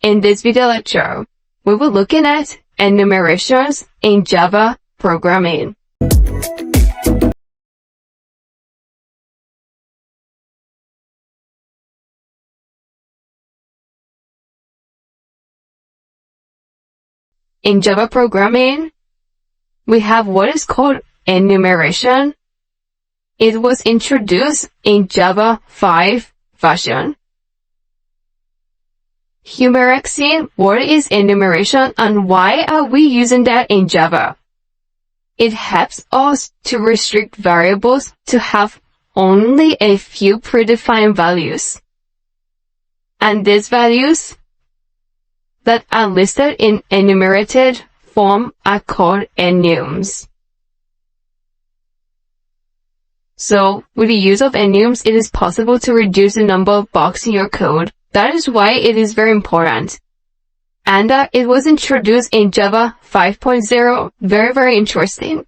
In this video lecture, we will looking at enumerations in Java programming. In Java programming, we have what is called enumeration. It was introduced in Java 5 version. Explain what is enumeration and why are we using that in Java. It helps us to restrict variables to have only a few predefined values. And these values that are listed in enumerated form are called enums. So, with the use of enums, it is possible to reduce the number of blocks in your code. That is why it is very important. And it was introduced in Java 5.0. Very interesting.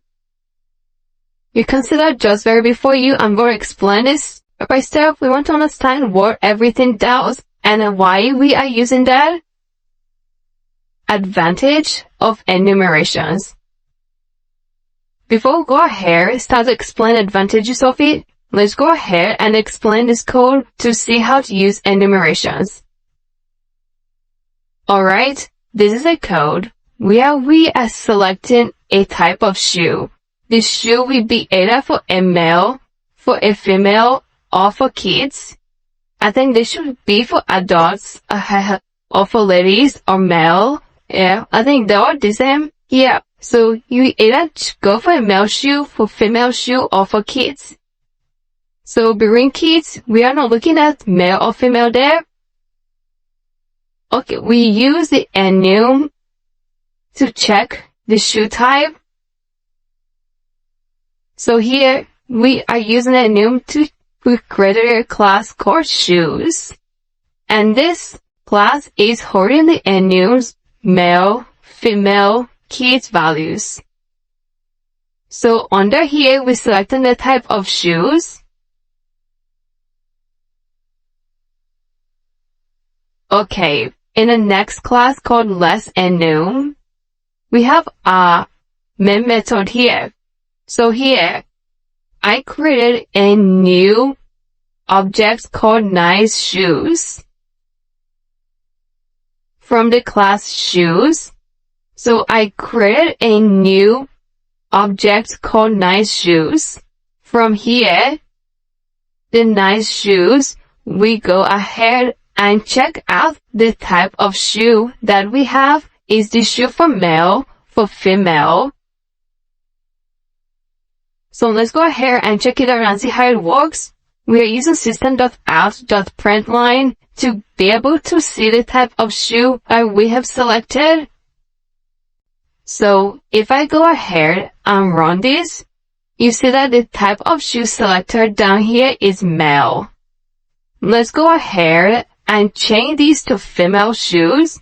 You consider just very before you, I'm going to explain this step by step. We want to understand what everything does and why we are using that. Advantage of enumerations. Before we go ahead, start to explain advantages of it, let's go ahead and explain this code to see how to use enumerations. Alright, this is a code where we are selecting a type of shoe. This shoe will be either for a male, for a female, or for kids. I think this should be for adults, or for ladies, or male. Yeah, I think they're all the same. Yeah, so you either go for a male shoe, for female shoe, or for kids. So between kids, we are not looking at male or female there. Okay, we use the enum to check the shoe type. So here, we are using enum to create a class called shoes. And this class is holding the enums male, female, kids values. So under here, we're selecting the type of shoes. Okay, in the next class called enum, we have a main method here. So here, I created a new object called nice shoes from the class shoes. So I created a new object called nice shoes. From here, the nice shoes, we go ahead and check out the type of shoe that we have. Is the shoe for male, for female? So let's go ahead and check it out and see how it works. We are using system.out.println to be able to see the type of shoe that we have selected. So if I go ahead and run this, you see that the type of shoe selected down here is male. Let's go ahead and change these to female shoes.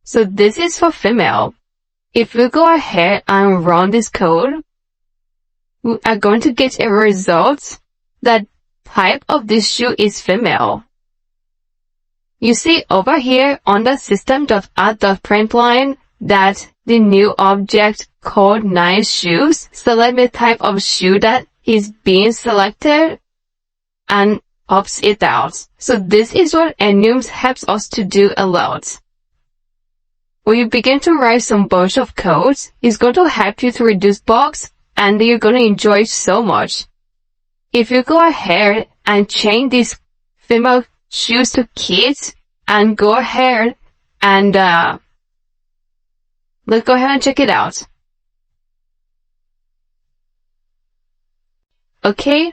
So this is for female. If we go ahead and run this code, we are going to get a result that type of this shoe is female. You see over here on the system.out.println that the new object called nice shoes select the type of shoe that is being selected and pops it out. So this is what enums helps us to do a lot. When you begin to write some bunch of codes, it's going to help you to reduce bugs and you're going to enjoy it so much. If you go ahead and change these female shoes to kids and go ahead and let's go ahead and check it out. Okay,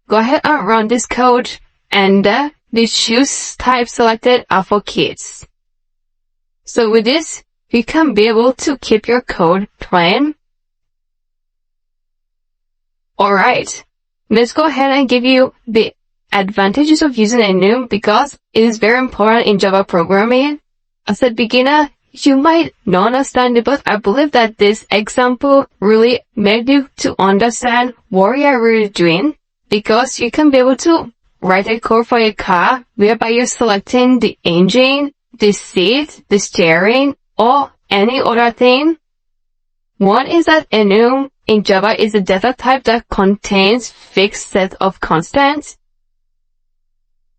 go ahead and run this code and the shoes type selected are for kids. So with this, you can be able to keep your code plain. Alright, let's go ahead and give you the advantages of using enum because it is very important in Java programming. As a beginner, you might not understand it, but I believe that this example really made you to understand what you are really doing because you can be able to write a code for a car whereby you're selecting the engine, the seat, the steering, or any other thing? One is that Enum in Java is a data type that contains fixed set of constants.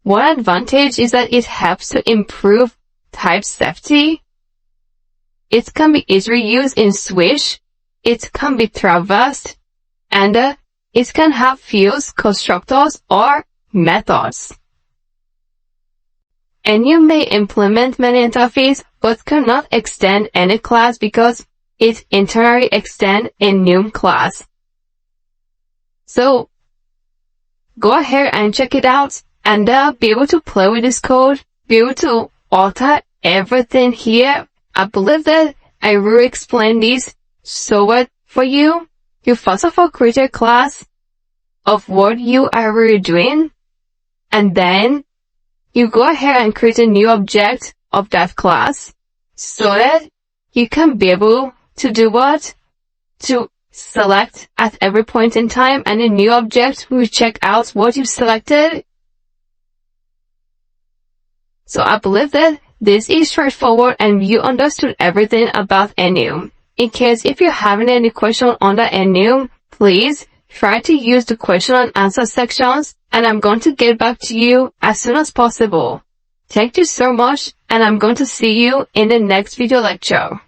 One advantage is that it helps to improve type safety. It can be easily used in Swish, it can be traversed, and it can have fields, constructors, or methods. Enum may implement many interfaces but cannot extend any class because it internally extends Enum class. So, go ahead and check it out and be able to play with this code, be able to alter everything here. I believe that I will explain this so well for you. You first of all create a class of what you are really doing, and then you go ahead and create a new object of that class so that you can be able to do what? To select at every point in time, and a new object will check out what you selected. So I believe that this is straightforward and you understood everything about Enum. In case if you're having any question on the Enum, please try to use the question and answer sections, and I'm going to get back to you as soon as possible. Thank you so much, and I'm going to see you in the next video lecture.